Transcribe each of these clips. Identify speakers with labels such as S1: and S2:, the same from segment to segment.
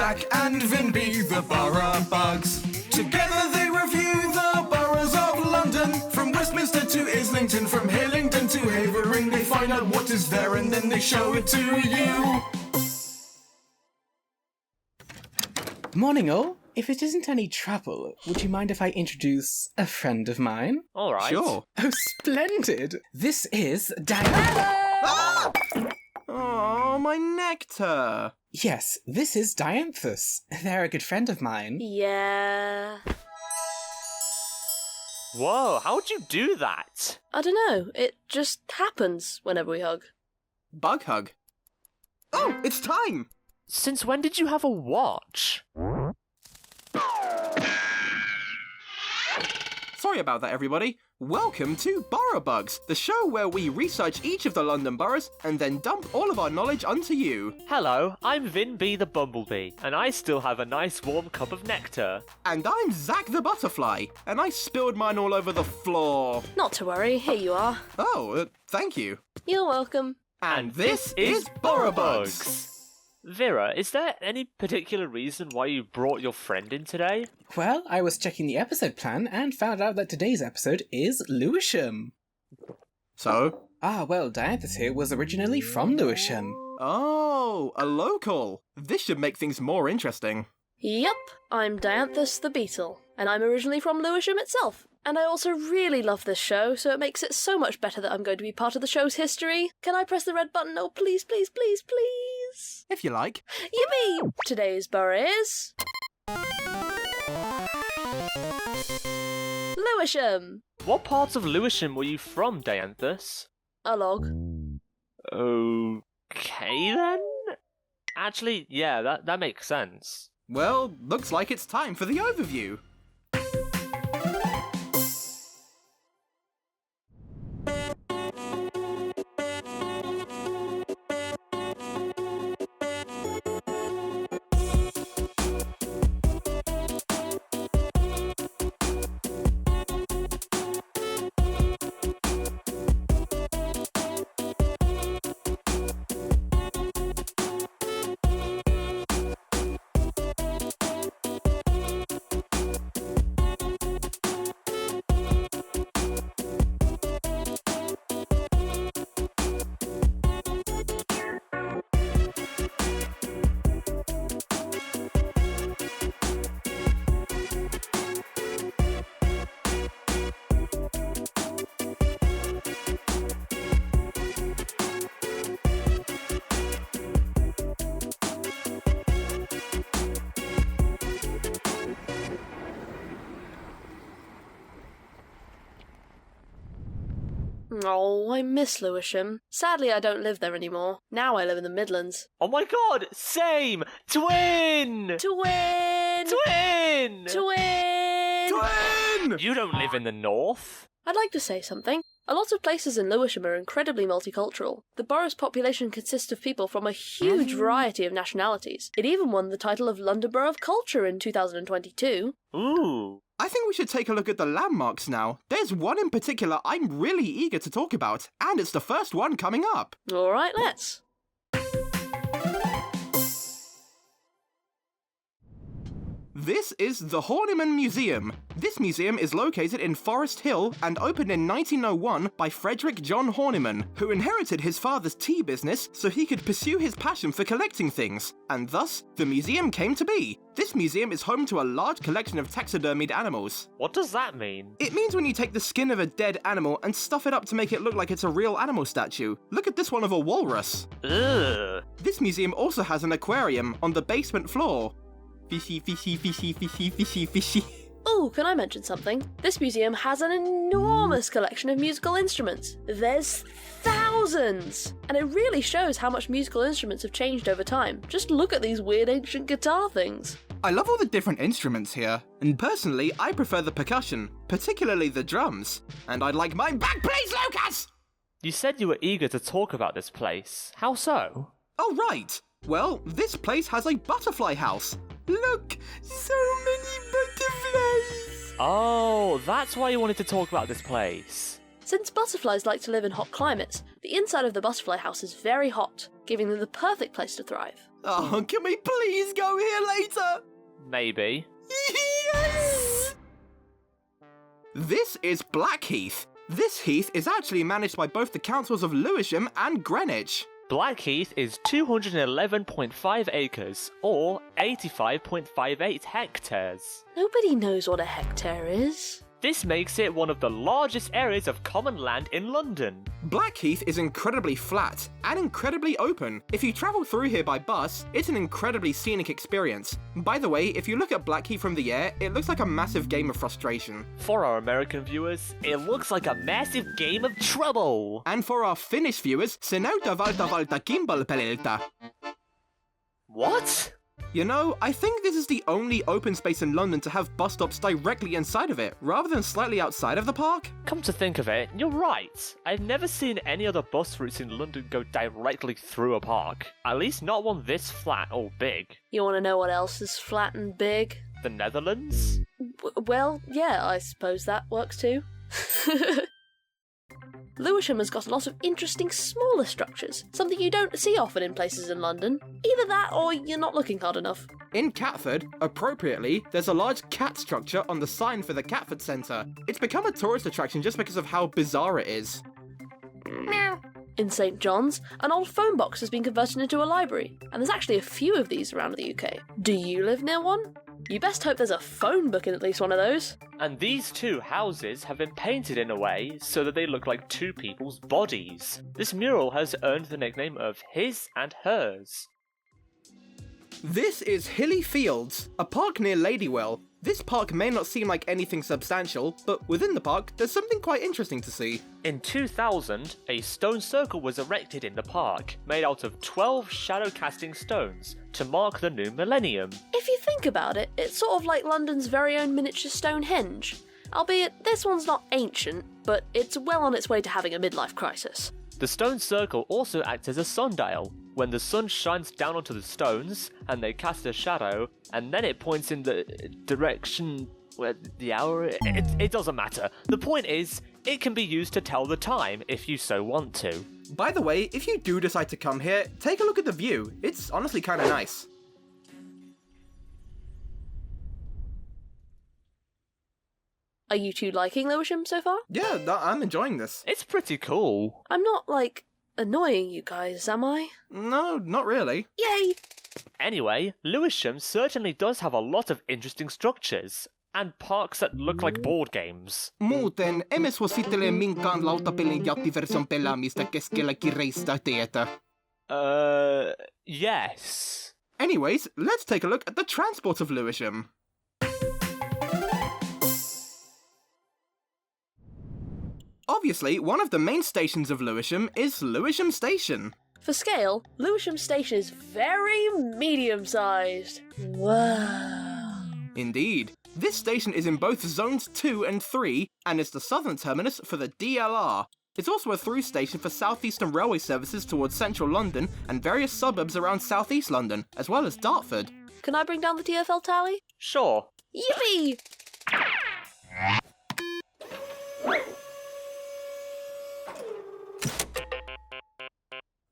S1: Zach and Vinbee, the Borough Bugs. Together they review the boroughs of London. From Westminster to Islington, from Hillingdon to Havering. They find out what is there and then they show it to you.
S2: Morning all. If it isn't any trouble, would you mind if I introduce a friend of mine?
S3: All right.
S4: Sure.
S2: Oh, splendid! This is Dianthus!
S4: Ah! Oh, my nectar!
S2: Yes, this is Dianthus. They're a good friend of mine.
S5: Yeah.
S3: Whoa, how'd you do that?
S5: I don't know. It just happens whenever we hug.
S4: Bug hug. Oh, it's time!
S3: Since when did you have a watch?
S4: Sorry about that, everybody. Welcome to Borough Bugs, the show where we research each of the London boroughs and then dump all of our knowledge onto you.
S3: Hello, I'm Vinbee the Bumblebee, and I still have a nice warm cup of nectar.
S4: And I'm Zach the Butterfly, and I spilled mine all over the floor.
S5: Not to worry, here you are.
S4: Oh, thank you.
S5: You're welcome.
S4: And this is Borough Bugs.
S3: Vera, is there any particular reason why you brought your friend in today?
S2: Well, I was checking the episode plan and found out that today's episode is Lewisham.
S4: So?
S2: Well, Dianthus here was originally from Lewisham.
S4: Oh, a local. This should make things more interesting.
S5: Yup, I'm Dianthus the beetle, and I'm originally from Lewisham itself. And I also really love this show, so it makes it so much better that I'm going to be part of the show's history. Can I press the red button? Oh, please, please, please, please.
S4: If you like.
S5: Yippee! Today's borough is... Lewisham!
S3: What parts of Lewisham were you from, Dianthus?
S5: A log.
S3: Okay then? Actually, yeah, that makes sense.
S4: Well, looks like it's time for the overview.
S5: Oh, I miss Lewisham. Sadly, I don't live there anymore. Now I live in the Midlands.
S3: Oh my god, same! Twin!
S5: Twin!
S3: Twin!
S5: Twin!
S4: Twin!
S3: You don't live in the north.
S5: I'd like to say something. A lot of places in Lewisham are incredibly multicultural. The borough's population consists of people from a huge variety of nationalities. It even won the title of London Borough of Culture in 2022.
S3: Ooh.
S4: I think we should take a look at the landmarks now. There's one in particular I'm really eager to talk about, and it's the first one coming up.
S5: Alright, let's.
S4: This is the Horniman Museum. This museum is located in Forest Hill and opened in 1901 by Frederick John Horniman, who inherited his father's tea business so he could pursue his passion for collecting things, and thus, the museum came to be. This museum is home to a large collection of taxidermied animals.
S3: What does that mean?
S4: It means when you take the skin of a dead animal and stuff it up to make it look like it's a real animal statue. Look at this one of a walrus.
S3: Ugh.
S4: This museum also has an aquarium on the basement floor. Fishy, fishy, fishy, fishy, fishy, fishy.
S5: Oh, can I mention something? This museum has an enormous collection of musical instruments. There's thousands! And it really shows how much musical instruments have changed over time. Just look at these weird ancient guitar things.
S4: I love all the different instruments here, and personally, I prefer the percussion, particularly the drums. And I'd like mine back, please, Lucas!
S3: You said you were eager to talk about this place. How so?
S4: Oh, right. Well, this place has a butterfly house. Look, so many butterflies!
S3: Oh, that's why you wanted to talk about this place.
S5: Since butterflies like to live in hot climates, the inside of the butterfly house is very hot. giving them the perfect place to thrive.
S4: Oh, can we please go here later?
S3: Maybe.
S4: Yes! This is Blackheath. This heath is actually managed by both the councils of Lewisham and Greenwich.
S3: Blackheath is 211.5 acres, or 85.58 hectares.
S5: Nobody knows what a hectare is.
S3: This makes it one of the largest areas of common land in London.
S4: Blackheath is incredibly flat and incredibly open. If you travel through here by bus, it's an incredibly scenic experience. By the way, if you look at Blackheath from the air, it looks like a massive game of frustration.
S3: For our American viewers, it looks like a massive game of trouble.
S4: And for our Finnish viewers, Sinauta valta kimbal peliltä.
S3: What?
S4: You know, I think this is the only open space in London to have bus stops directly inside of it, rather than slightly outside of the park.
S3: Come to think of it, you're right. I've never seen any other bus routes in London go directly through a park. At least not one this flat or big.
S5: You want to know what else is flat and big?
S3: The Netherlands?
S5: Well, yeah, I suppose that works too. Lewisham has got a lot of interesting smaller structures, something you don't see often in places in London. Either that or you're not looking hard enough.
S4: In Catford, appropriately, there's a large cat structure on the sign for the Catford Centre. It's become a tourist attraction just because of how bizarre it is.
S5: In St John's, an old phone box has been converted into a library, and there's actually a few of these around the UK. Do you live near one? You best hope there's a phone book in at least one of those.
S3: And these two houses have been painted in a way so that they look like two people's bodies. This mural has earned the nickname of his and hers.
S4: This is Hilly Fields, a park near Ladywell. This park may not seem like anything substantial, but within the park, there's something quite interesting to see.
S3: In 2000, a stone circle was erected in the park, made out of 12 shadow-casting stones, to mark the new millennium.
S5: If you think about it, it's sort of like London's very own miniature Stonehenge. Albeit, this one's not ancient, but it's well on its way to having a midlife crisis.
S3: The stone circle also acts as a sundial. When the sun shines down onto the stones, and they cast a shadow, and then it points in the direction where the hour... It doesn't matter. The point is, it can be used to tell the time if you so want to.
S4: By the way, if you do decide to come here, take a look at the view. It's honestly kind of nice.
S5: Are you two liking Lewisham so far?
S4: Yeah, I'm enjoying this.
S3: It's pretty cool.
S5: I'm not, annoying you guys, am I?
S4: No, not really.
S5: Yay!
S3: Anyway, Lewisham certainly does have a lot of interesting structures, and parks that look like board games.
S4: Muuten, emme suosittele minkään lautapelin jättiversion pelaamista keskellä kireistä tietä.
S3: Yes.
S4: Anyways, let's take a look at the transport of Lewisham. Obviously, one of the main stations of Lewisham is Lewisham Station.
S5: For scale, Lewisham Station is very medium-sized. Wow.
S4: Indeed. This station is in both Zones 2 and 3, and is the southern terminus for the DLR. It's also a through station for South Eastern Railway services towards central London and various suburbs around South East London, as well as Dartford.
S5: Can I bring down the TfL tally?
S3: Sure.
S5: Yippee!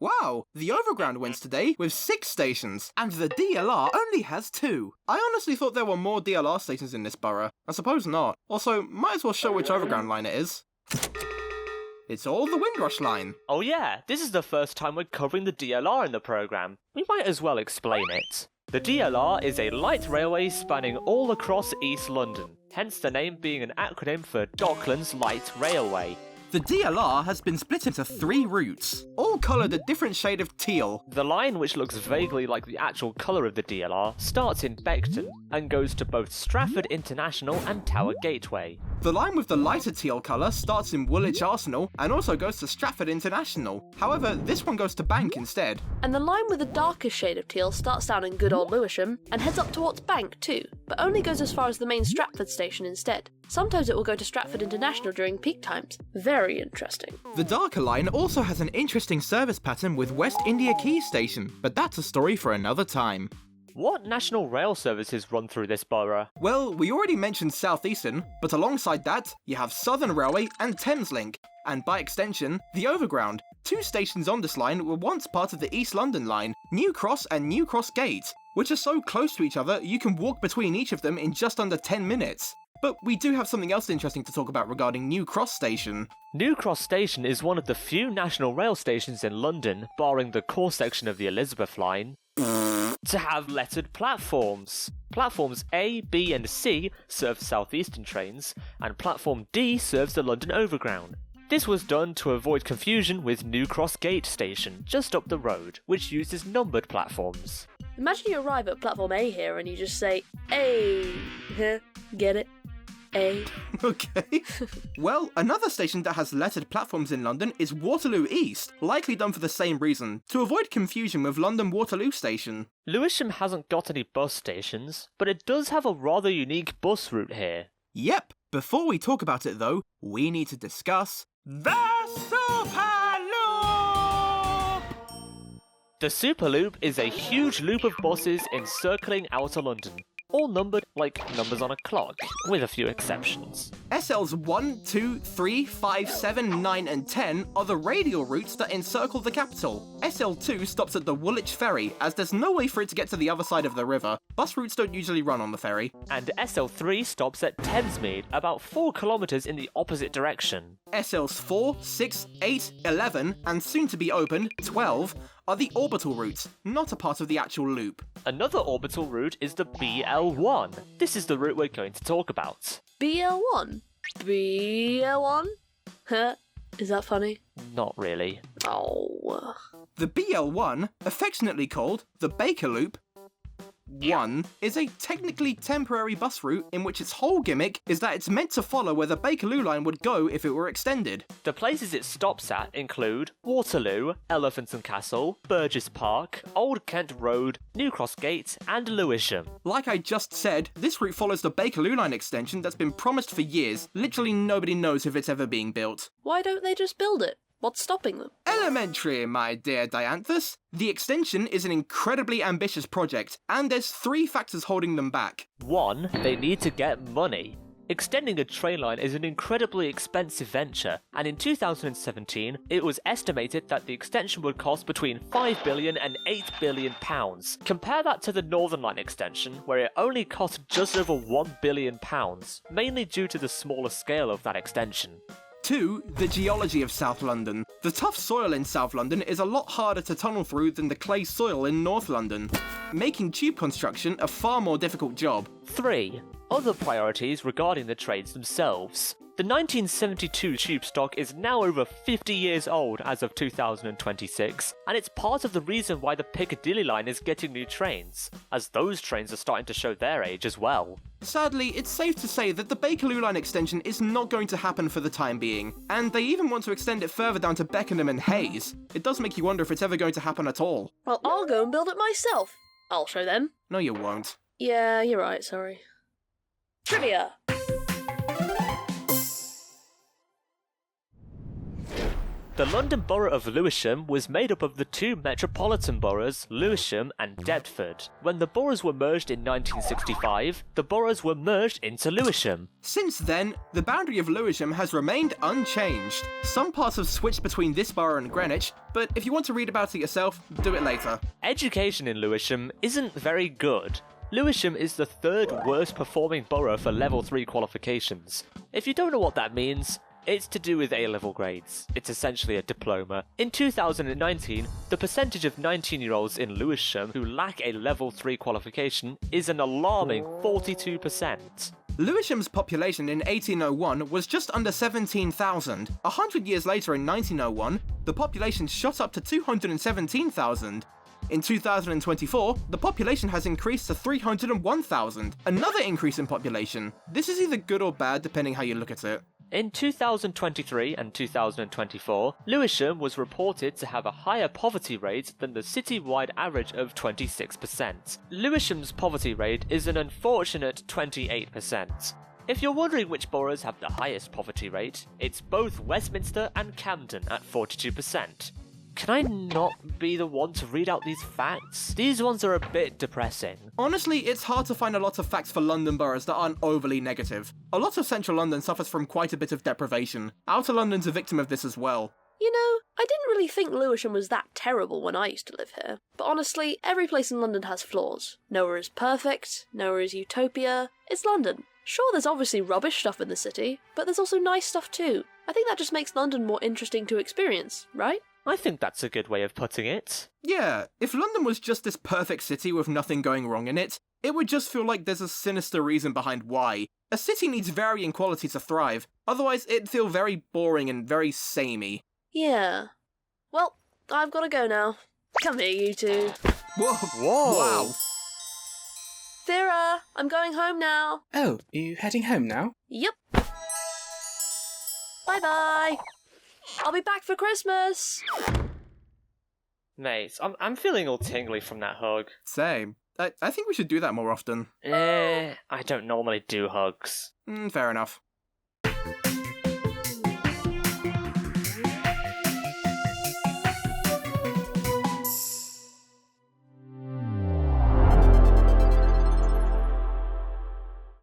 S4: Wow, the Overground wins today with 6 stations, and the DLR only has 2. I honestly thought there were more DLR stations in this borough. I suppose not. Also, might as well show which Overground line it is. It's all the Windrush line.
S3: Oh yeah, this is the first time we're covering the DLR in the programme. We might as well explain it. The DLR is a light railway spanning all across East London, hence the name being an acronym for Docklands Light Railway.
S4: The DLR has been split into 3 routes, all coloured a different shade of teal.
S3: The line, which looks vaguely like the actual colour of the DLR, starts in Beckton and goes to both Stratford International and Tower Gateway.
S4: The line with the lighter teal colour starts in Woolwich Arsenal and also goes to Stratford International. However, this one goes to Bank instead.
S5: And the line with the darkest shade of teal starts down in good old Lewisham and heads up towards Bank too, but only goes as far as the main Stratford station instead. Sometimes it will go to Stratford International during peak times. Very interesting.
S4: The darker line also has an interesting service pattern with West India Quay Station, but that's a story for another time.
S3: What national rail services run through this borough?
S4: Well, we already mentioned South Eastern, but alongside that, you have Southern Railway and Thameslink. and by extension, the Overground. 2 stations on this line were once part of the East London line, New Cross and New Cross Gate, which are so close to each other you can walk between each of them in just under 10 minutes. But we do have something else interesting to talk about regarding New Cross Station.
S3: New Cross Station is one of the few national rail stations in London, barring the core section of the Elizabeth line, to have lettered platforms. Platforms A, B and C serve southeastern trains, and Platform D serves the London Overground. This was done to avoid confusion with New Cross Gate Station, just up the road, which uses numbered platforms.
S5: Imagine you arrive at platform A here and you just say, "A." Get it? A.
S4: Okay. Well, another station that has lettered platforms in London is Waterloo East, likely done for the same reason, to avoid confusion with London Waterloo Station.
S3: Lewisham hasn't got any bus stations, but it does have a rather unique bus route here.
S4: Yep. Before we talk about it though, we need to discuss the Superloop!
S3: The Superloop is a huge loop of buses encircling outer London, all numbered like numbers on a clock, with a few exceptions.
S4: SLs 1, 2, 3, 5, 7, 9 and 10 are the radial routes that encircle the capital. SL2 stops at the Woolwich Ferry, as there's no way for it to get to the other side of the river. Bus routes don't usually run on the ferry.
S3: And SL3 stops at Thamesmead, about 4 kilometres in the opposite direction.
S4: SLs 4, 6, 8, 11 and soon to be opened, 12, are the orbital routes, not a part of the actual loop.
S3: Another orbital route is the BL1. This is the route we're going to talk about.
S5: BL1? BL1? Huh? Is that funny?
S3: Not really.
S5: Oh.
S4: The BL1, affectionately called the Baker Loop, 1 is a technically temporary bus route in which its whole gimmick is that it's meant to follow where the Bakerloo line would go if it were extended.
S3: The places it stops at include Waterloo, Elephant and Castle, Burgess Park, Old Kent Road, New Cross Gate, and Lewisham.
S4: Like I just said, this route follows the Bakerloo line extension that's been promised for years. Literally nobody knows if it's ever being built.
S5: Why don't they just build it? What's stopping them?
S4: Elementary, my dear Dianthus. The extension is an incredibly ambitious project, and there's 3 factors holding them back.
S3: 1. They need to get money. Extending a train line is an incredibly expensive venture, and in 2017, it was estimated that the extension would cost between £5 billion and £8 billion. Compare that to the Northern Line extension, where it only cost just over £1 billion, mainly due to the smaller scale of that extension.
S4: 2. The geology of South London. The tough soil in South London is a lot harder to tunnel through than the clay soil in North London, making tube construction a far more difficult job.
S3: 3. Other priorities regarding the trains themselves. The 1972 tube stock is now over 50 years old as of 2026, and it's part of the reason why the Piccadilly line is getting new trains, as those trains are starting to show their age as well.
S4: Sadly, it's safe to say that the Bakerloo line extension is not going to happen for the time being, and they even want to extend it further down to Beckenham and Hayes. It does make you wonder if it's ever going to happen at all.
S5: Well, I'll go and build it myself. I'll show them.
S4: No, you won't.
S5: Yeah, you're right, sorry. Trivia!
S3: The London Borough of Lewisham was made up of the 2 metropolitan boroughs, Lewisham and Deptford. When the boroughs were merged in 1965, the boroughs were merged into Lewisham.
S4: Since then, the boundary of Lewisham has remained unchanged. Some parts have switched between this borough and Greenwich, but if you want to read about it yourself, do it later.
S3: Education in Lewisham isn't very good. Lewisham is the 3rd worst performing borough for level 3 qualifications. If you don't know what that means, it's to do with A-level grades. It's essentially a diploma. In 2019, the percentage of 19-year-olds in Lewisham who lack a level 3 qualification is an alarming 42%.
S4: Lewisham's population in 1801 was just under 17,000. 100 years later in 1901, the population shot up to 217,000. In 2024, the population has increased to 301,000. Another increase in population. This is either good or bad depending how you look at it.
S3: In 2023 and 2024, Lewisham was reported to have a higher poverty rate than the citywide average of 26%. Lewisham's poverty rate is an unfortunate 28%. If you're wondering which boroughs have the highest poverty rate, it's both Westminster and Camden at 42%. can I not be the one to read out these facts? These ones are a bit depressing.
S4: Honestly, it's hard to find a lot of facts for London boroughs that aren't overly negative. A lot of central London suffers from quite a bit of deprivation. Outer London's a victim of this as well.
S5: You know, I didn't really think Lewisham was that terrible when I used to live here. But honestly, every place in London has flaws. Nowhere is perfect, nowhere is utopia. It's London. Sure, there's obviously rubbish stuff in the city, but there's also nice stuff too. I think that just makes London more interesting to experience, right?
S3: I think that's a good way of putting it.
S4: Yeah, if London was just this perfect city with nothing going wrong in it, it would just feel like there's a sinister reason behind why. A city needs varying quality to thrive, otherwise it'd feel very boring and very samey.
S5: Yeah. Well, I've got to go now. Come here, you two.
S4: Whoa! Wow!
S5: Vera, I'm going home now.
S2: Oh, you heading home now?
S5: Yep. Bye-bye. I'll be back for Christmas.
S3: Mate, I'm feeling all tingly from that hug.
S4: Same. I think we should do that more often.
S3: I don't normally do hugs.
S4: Fair enough.